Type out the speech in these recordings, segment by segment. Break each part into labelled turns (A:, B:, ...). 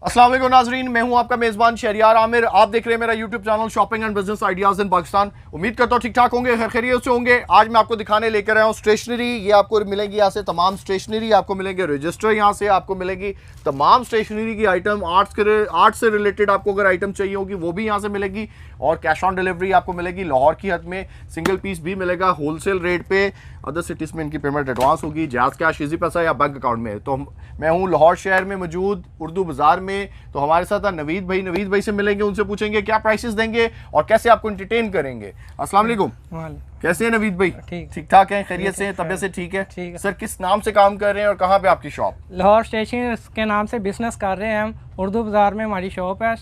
A: अस्सलाम वालेकुम नाजरीन, मैं हूं आपका मेज़बान शहरियार आमिर। आप देख रहे हैं मेरा YouTube channel shopping and business ideas इन पाकिस्तान। उम्मीद करता हूं ठीक ठाक होंगे, खैरियत से होंगे। आज मैं आपको दिखाने लेकर आया हूं स्टेशनरी। ये आपको मिलेगी यहाँ से तमाम स्टेशनरी, आपको मिलेंगे रजिस्टर, यहाँ से आपको मिलेगी तमाम स्टेशनरी की आइटम। आर्ट से रिलेटेड आपको अगर आइटम चाहिए होगी वो भी यहाँ से मिलेगी, और कैश ऑन डिलीवरी आपको मिलेगी लाहौर की हद में। सिंगल पीस भी मिलेगा होलसेल रेट पे। अदर सिटीज़ में इनकी पेमेंट एडवांस होगी, जायज़ कैश, इजी पैसा या बैंक अकाउंट में। तो मैं हूँ लाहौर शहर में मौजूद उर्दू बाज़ार में। तो हमारे साथ नवीद भाई से मिलेंगे, उनसे पूछेंगे क्या प्राइसेस देंगे और कैसे आपको एंटरटेन करेंगे। अस्सलाम वालेकुम, कैसे हैं नवीद भाई? ठीक ठाक हैं, खैरियत से, तबीयत से ठीक है? सर किस नाम से काम कर रहे हैं और कहाँ पे आपकी शॉप?
B: लाहौर स्टेशन के नाम से बिजनेस कर रहे हैं हम। उर्दू बाज़ार में हमारी शॉप है।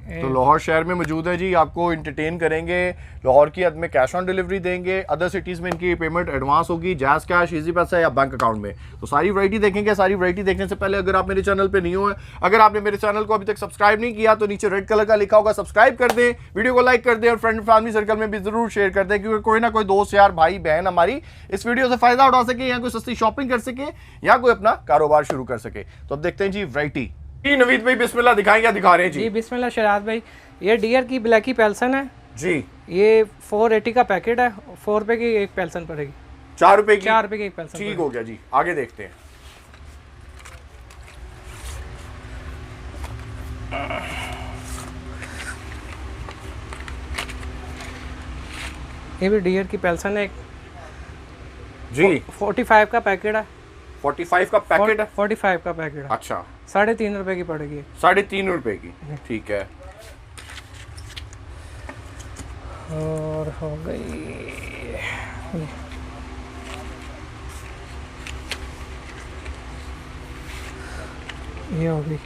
A: तो लाहौर शहर में मौजूद है जी, आपको एंटरटेन करेंगे। लाहौर की हद में कैश ऑन डिलीवरी देंगे। अदर सिटीज़ में इनकी पेमेंट एडवांस होगी, जायज़ कैश, इजी पैसा या बैंक अकाउंट में। तो सारी वैरायटी देखेंगे। सारी वैरायटी देखने से पहले अगर आप मेरे चैनल पे नहीं हो, अगर आपने मेरे चैनल को अभी तक सब्सक्राइब नहीं किया तो नीचे रेड कलर का लिखा होगा, सब्सक्राइब कर दें, वीडियो को लाइक कर दें और फ्रेंड फैमिली सर्कल में भी जरूर शेयर कर दें, क्योंकि कोई ना कोई दोस्त यार भाई बहन हमारी इस वीडियो से फायदा उठा सके, या कोई सस्ती शॉपिंग कर सके या कोई अपना कारोबार शुरू कर सके। तो अब देखते हैं जी वैरायटी। नवीद भाई बिस्मिल्लाह, दिखाएं क्या दिखा रहे हैं जी?
B: बिस्मिल्लाह शराद भाई, ये डियर की ब्लैकी पेल्सन है
A: जी।
B: ये 480 का पैकेट है, 4 रुपए की एक पेल्सन पड़ेगी।
A: 4 रुपए की?
B: 4 रुपए की एक पेल्सन।
A: ठीक हो गया जी, आगे देखते हैं।
B: ये भी डियर की पेल्सन है
A: जी।
B: 45 का पैकेट है।
A: 45 का पैकेट है?
B: 45 का पैकेट है।
A: अच्छा,
B: 3.5 रुपए की पड़ेगी।
A: 3.5 रुपए की, ठीक है।
B: और हो गई ये हो गई,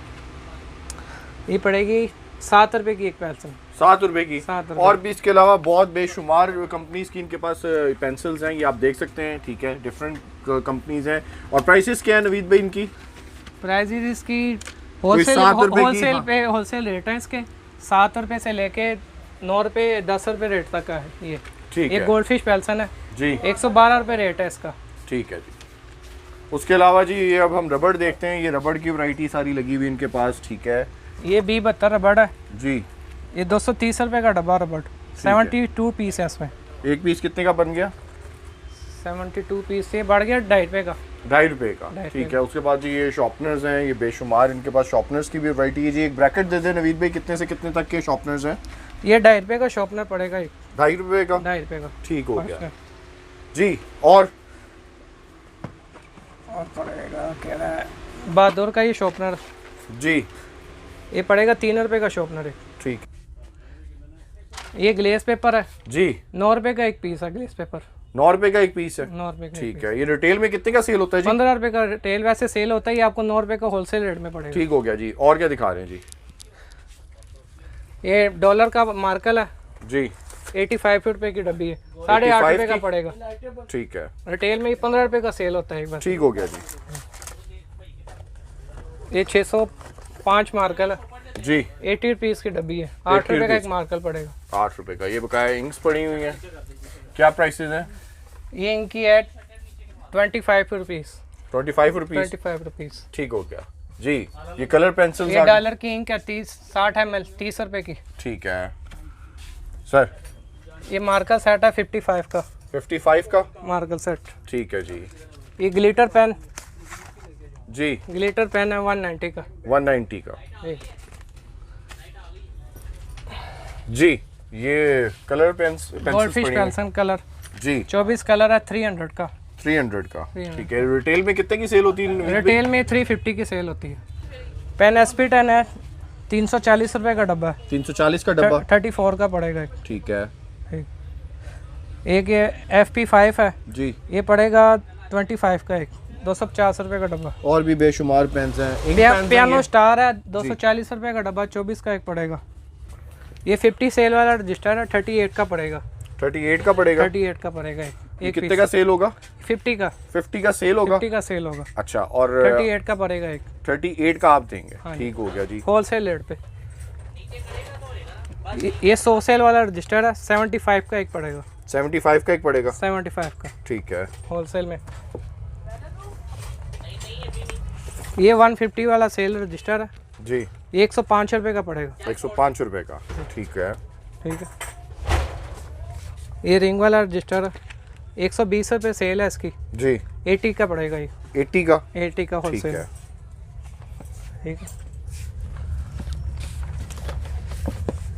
B: ये पड़ेगी 7 रुपए की एक पेंसिल।
A: 7 रुपए की।
B: 7 रुपए।
A: और भी इसके अलावा बहुत बेशुमार कंपनीज की इनके पास पेंसिल्स हैं, ये आप देख सकते हैं, ठीक है। डिफरेंट कंपनीज हैं। और प्राइसेस क्या है नवीद भाई इनकी?
B: प्राइसेस इसकी होलसेल रेट है इसके 7 रुपए से लेके 9 रुपए 10 रुपए रेट तक का है ये।
A: ठीक है।
B: गोल्ड फिश पेल्सन है
A: जी,
B: 112 रुपए रेट है इसका।
A: ठीक है जी। उसके अलावा जी ये अब हम रबड़ देखते हैं। ये रबड़ की वैरायटी सारी लगी हुई इनके पास, ठीक है।
B: ये B72 रबड़ है
A: जी।
B: ये 230 रुपए का डब्बा रबड़, 72 पीस है इसमें।
A: एक पीस कितने का बन गया?
B: 72 पीस से बढ़ गया 2.5 रुपए का।
A: 2.5 रुपए का, ठीक है। उसके बाद जी ये शॉर्पनर्स हैं, ये बेशुमार इनके पास शॉर्पनर्स की भी वैरायटी है जी। एक ब्रैकेट दे दें नवीद भाई, कितने से कितने तक के शॉर्पनर्स हैं?
B: ये 2.5 रुपए का शॉर्पनर पड़ेगा एक।
A: 2.5 रुपए का?
B: 2.5 रुपए का,
A: ठीक हो गया जी। और
B: पड़ेगा क्या बहादुर का ये शॉर्पनर
A: जी,
B: ये पड़ेगा 3 रुपए का शॉर्पनर है।
A: ठीक।
B: ये ग्लेस पेपर है
A: जी,
B: 9 रुपए का एक पीस है ग्लेस पेपर।
A: 9 रुपए का एक पीस है?
B: 9 रुपए का,
A: ठीक है। ये रिटेल में कितने का सेल होता है जी?
B: 15 रुपए का रिटेल वैसे सेल होता है, ये आपको 9 रुपए का होलसेल रेट में पड़ेगा।
A: ठीक हो गया जी। और क्या दिखा रहे हैं जी?
B: ये डॉलर का मार्कल है
A: जी,
B: 85 रुपए की डब्बी है, 8.5 रुपए का पड़ेगा।
A: ठीक है।
B: रिटेल में 15 रुपए का सेल होता है एक बार।
A: ठीक हो गया जी।
B: ये 605 मार्कल है
A: जी,
B: 80 रुपीस की डब्बी है, 8 रुपए का एक मार्कल पड़ेगा।
A: 8 रुपए का। ये बकाया इंक्स पड़ी हुई हैं, क्या प्राइसेस हैं?
B: ये इनकी है 25 रुपीस।
A: 25 रुपीस?
B: 25 रुपीस।
A: ठीक हो गया जी। ये कलर पेंसिल?
B: ये डॉलर की इंक है 60 ml 30 रुपए की।
A: ठीक है सर।
B: ये मार्कर सेट है 55 का।
A: 55 का
B: मार्कर सेट,
A: ठीक है जी।
B: ये ग्लिटर पेन
A: जी,
B: ग्लिटर पेन है 190 का।
A: 190 का जी। ये colour
B: gold fish pencil colour
A: जी,
B: 24 कलर है 300 का।
A: 300 का, ठीक है। रिटेल में कितने की सेल होती है?
B: रिटेल में 350 की सेल होती है। पेन SP 10 है 340 रुपए का डब्बा है।
A: 340 का डब्बा?
B: 34 का पड़ेगा एक।
A: ठीक है।
B: एक ये FP5 है
A: जी,
B: ये पड़ेगा 25 का एक, 250 रुपए का डब्बा।
A: और भी बेशुमार पेन्स हैं।
B: पियानो स्टार है 240 रुपए का डब्बा, 24 का एक पड़ेगा। ये 50 सेल वाला रजिस्टर है 38 का पड़ेगा।
A: 38 का पड़ेगा?
B: 38 का पड़ेगा एक।
A: कितने का सेल होगा?
B: 50 का।
A: 50 का सेल होगा?
B: 50 का सेल होगा।
A: अच्छा, और
B: 38 का पड़ेगा एक।
A: 38 का आप देंगे?
B: हाँ,
A: ठीक हो गया जी।
B: होलसेल रेट पे। ये 100 सेल वाला रजिस्टर है 75 का एक पड़ेगा।
A: 75 का एक पड़ेगा?
B: 75 का,
A: ठीक है।
B: होलसेल में। ये 150 वाला सेल रजिस्टर है
A: जी,
B: ये 105 रुपये का पड़ेगा।
A: 105 रुपये का, ठीक है।
B: ठीक है। ये रिंग वाला रजिस्टर 120 रुपये सेल है इसकी
A: जी।
B: 80 का पड़ेगा ये।
A: 80 का?
B: 80 का
A: ठीक
B: होलसेल।
A: है।
B: ठीक है।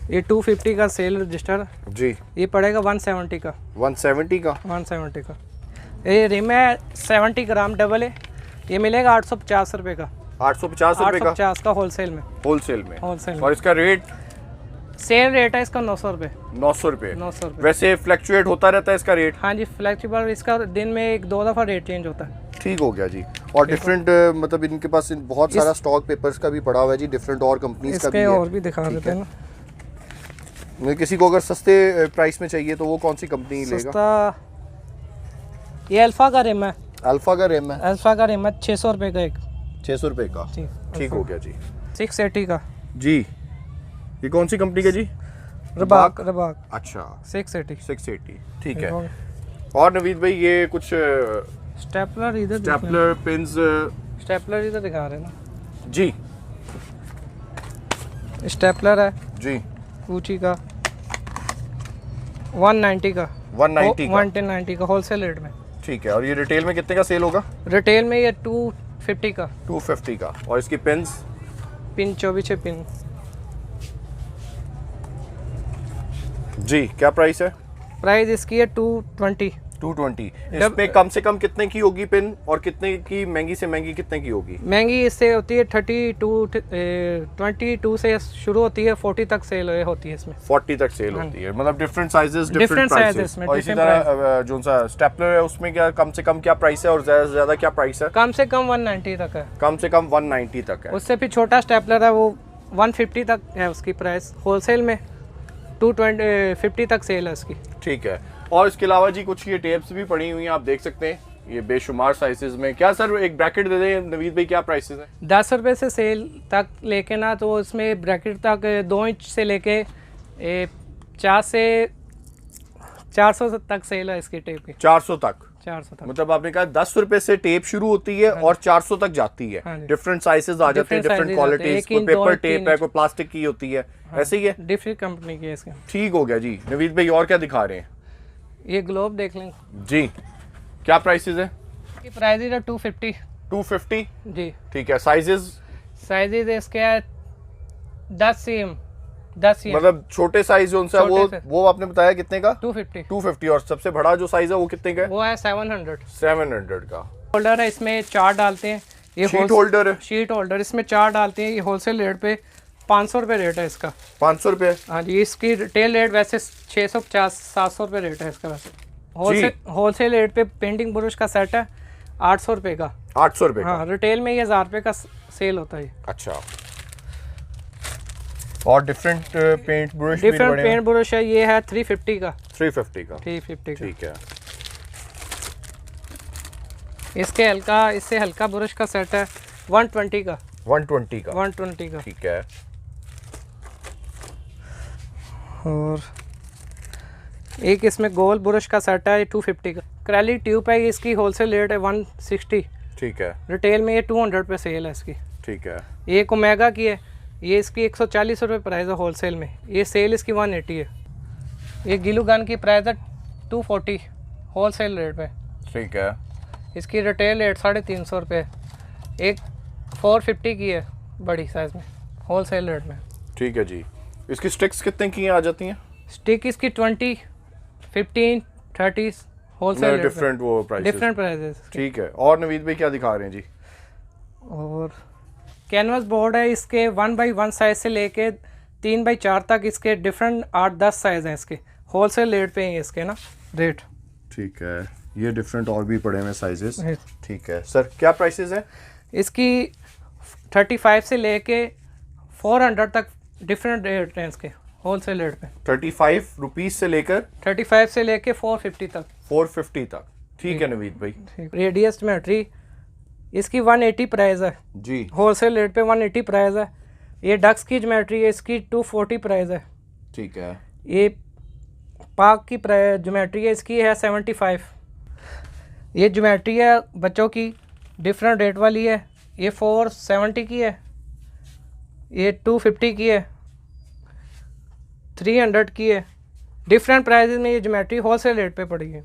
B: ये 250 का सेल रजिस्टर
A: जी।
B: ये पड़ेगा 170 का।
A: 170 का?
B: 170 का। ये रिम है 70 ग्राम डबल है, ये मिलेगा 850 रुपये का।
A: 850 रुपये का?
B: 850 का होलसेल में।
A: होलसेल में?
B: होलसेल में।
A: और इसका रेट?
B: सेल रेट है इसका 900 रुपये।
A: 900 रुपये?
B: 900 रुपये।
A: वैसे फ्लैक्चुएट होता रहता है इसका रेट?
B: हाँ जी, फ्लैक्सिबल, इसका दिन में 1-2 दफ़ा रेट चेंज होता है।
A: ठीक हो गया जी। और डिफरेंट मतलब इनके पास बहुत सारा स्टॉक पेपर्स का भी पड़ा हुआ है जी, डिफरेंट और कंपनीज का भी
B: इसके
A: है।
B: और भी दिखा देते हैं ना।
A: किसी को अगर सस्ते प्राइस में चाहिए तो वो कौन सी कंपनी लेगा?
B: सस्ता ये अल्फा का रिम है।
A: अल्फा का रिम है?
B: अल्फा का रिम है 600 रुपये का एक।
A: 600 रुपये का?
B: जी।
A: ठीक हो गया जी।
B: 680 का
A: जी। ये कौन सी कंपनी का जी?
B: रबाक।
A: अच्छा,
B: 680।
A: 680, ठीक है। और नवीद भाई ये कुछ
B: स्टेपलर इधर
A: स्टेपलर पिन्स?
B: स्टेपलर इधर दिखा रहे हैं ना
A: जी।
B: स्टेपलर है
A: जी।
B: ऊंची का 190 का।
A: 190 का?
B: 190 का होलसेल रेट में।
A: ठीक है। और ये रिटेल में कितने का सेल होगा?
B: रिटेल में ये 250 का।
A: 250 का। और इसकी पिन्स?
B: Pin 24 pin.
A: जी। क्या प्राइस है?
B: प्राइस इसकी है 220।
A: 220। इसमें कम से कम कितने की होगी पिन, और कितने की महंगी से महंगी कितने की होगी?
B: महंगी इससे होती है 22 से शुरू होती है, 40 तक सेल होती है इसमें।
A: 40 तक सेल होती है, मतलब different sizes, different
B: sizes
A: prices.
B: में,
A: और इसी
B: different
A: तरह जो सा स्टेपलर है उसमें क्या कम से कम क्या प्राइस है और ज्यादा से ज्यादा क्या प्राइस है?
B: कम से कम 190 तक है।
A: कम से कम 190 तक है।
B: उससे फिर छोटा स्टेपलर है वो 150 तक है उसकी प्राइस होलसेल में। 250 तक सेल है उसकी।
A: ठीक है। और इसके अलावा जी कुछ ये टेप्स भी पड़ी हुई हैं, आप देख सकते हैं, ये बेशुमार साइजेस में। क्या सर एक ब्रैकेट दे दें नवीद भाई, क्या प्राइसेस हैं?
B: 10 रुपये से सेल तक लेके ना, तो इसमें ब्रैकेट तक 2 इंच से लेके 4 से 400 तक सेल है इसकी टेप की।
A: 400 तक?
B: 400 तक।
A: मतलब आपने कहा 10 रुपए से टेप शुरू होती है और 400 तक जाती है। डिफरेंट साइजेस आ जाते हैं, डिफरेंट क्वालिटीज। कोई पेपर टेप है, कोई प्लास्टिक की होती है, ऐसे ही है?
B: डिफरेंट कंपनी की है इसकी।
A: ठीक हो गया जी। नवीद भाई और क्या दिखा रहे हैं?
B: ये ग्लोब देख लें
A: जी। क्या प्राइसेस है?
B: इसकी प्राइस है 250।
A: 250?
B: जी।
A: ठीक है। साइजेस?
B: साइजेस इसके है 10 cm।
A: मतलब छोटे साइज जो उनसे वो आपने बताया कितने का?
B: 250।
A: 250। और सबसे बड़ा जो साइज है वो कितने का है?
B: वो है 700।
A: 700 का।
B: होल्डर है, इसमें 4 डालते हैं। ये
A: शीट होल्डर है?
B: शीट होल्डर, इसमें 4 डालते हैं। ये होलसेल रेट पे 500 रुपये रेट है इसका।
A: 500 रुपये?
B: हाँ जी। इसकी रिटेल रेट वैसे 650-700 रुपये रेट है इसका। वैसे होलसेल रेट पे पेंटिंग ब्रश का सेट है 800 रुपये का।
A: 800 रुपये का?
B: हाँ, रिटेल में ये 1000 रुपये का सेल होता है।
A: अच्छा। और different paint brush?
B: Different paint brush है, ये है 350 का।
A: 350 का?
B: 350 का।
A: ठीक है।
B: इससे हल्का ब्रश का सेट है 120 का।
A: 120 का?
B: 120 का।
A: ठीक है।
B: और एक इसमें गोल ब्रश का सेट है 250 का। एक्रेलिक ट्यूब है, इसकी होलसेल रेट है 160।
A: ठीक है।
B: रिटेल में ये 200 पे सेल है इसकी।
A: ठीक है।
B: ये एक ओमेगा की है, ये इसकी 140 रुपये प्राइस है होलसेल में। ये सेल इसकी 180 है। ये गिलू गन की प्राइस है 240 होलसेल रेट पे।
A: ठीक है।
B: इसकी रिटेल रेट 350 रुपये। एक 450 की है बड़ी साइज़ में होलसेल रेट में।
A: ठीक है जी। इसकी स्टिक्स कितने की आ जाती हैं?
B: स्टिक इसकी 20, 15, 30 होलसेल रेट।
A: डिफरेंट वो प्राइसेस?
B: Different prices.
A: ठीक है। और नवीद भाई क्या दिखा रहे हैं जी?
B: और कैनवास बोर्ड है, इसके 1x1 साइज से लेके 3x4 तक इसके डिफरेंट 8-10 साइज हैं इसके। होलसेल रेट पे हैं इसके ना रेट।
A: ठीक है। ये डिफरेंट और भी पड़े हुए साइजेस। ठीक है सर, क्या प्राइसेस है
B: इसकी? 35 से लेके 400 तक डिफरेंट रेट हैं इसके होलसेल रेट पे।
A: 35 रुपीज से लेकर
B: 35 से लेके 450 तक।
A: 450 तक। ठीक है नवीद भाई।
B: रेडियस ज्योमेट्री, इसकी 180 प्राइस है
A: जी।
B: होलसेल रेट पे 180 प्राइस है। ये डक्स की ज्योमेट्री है, इसकी 240 प्राइस है।
A: ठीक है।
B: ये पाक की ज्योमेट्री है, इसकी है 75। ये ज्योमेट्री है बच्चों की, डिफरेंट रेट वाली है। ये 470 की है। ये 250 की है, 300 की है। डिफरेंट प्राइजेज में ये ज्योमेट्री होलसेल रेट पे पड़ी है।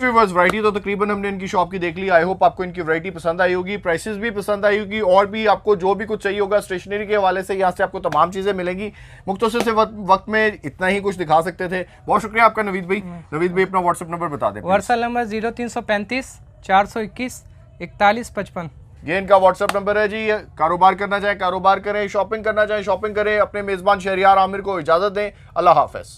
A: व्यूअर्स वैरायटी तो तकरीबन हमने इनकी शॉप की देख ली। आई होप आपको इनकी वैरायटी पसंद आई होगी, प्राइसेस भी पसंद आई होगी, और भी आपको जो भी कुछ चाहिए होगा स्टेशनरी के हवाले से यहाँ से आपको तमाम चीज़ें मिलेंगी। मुख्तसर से वक्त में इतना ही कुछ दिखा सकते थे। बहुत शुक्रिया आपका नवीद भाई। नवीद भाई अपना व्हाट्सएप नंबर बता दें।
B: WhatsApp number 0335 421 4155।
A: ये इनका व्हाट्सएप नंबर है जी। कारोबार करना चाहें कारोबार करें, शॉपिंग करना चाहें शॉपिंग करें। अपने मेज़बान शहरियार आमिर को इजाज़त दें। अल्लाह हाफ़िज़।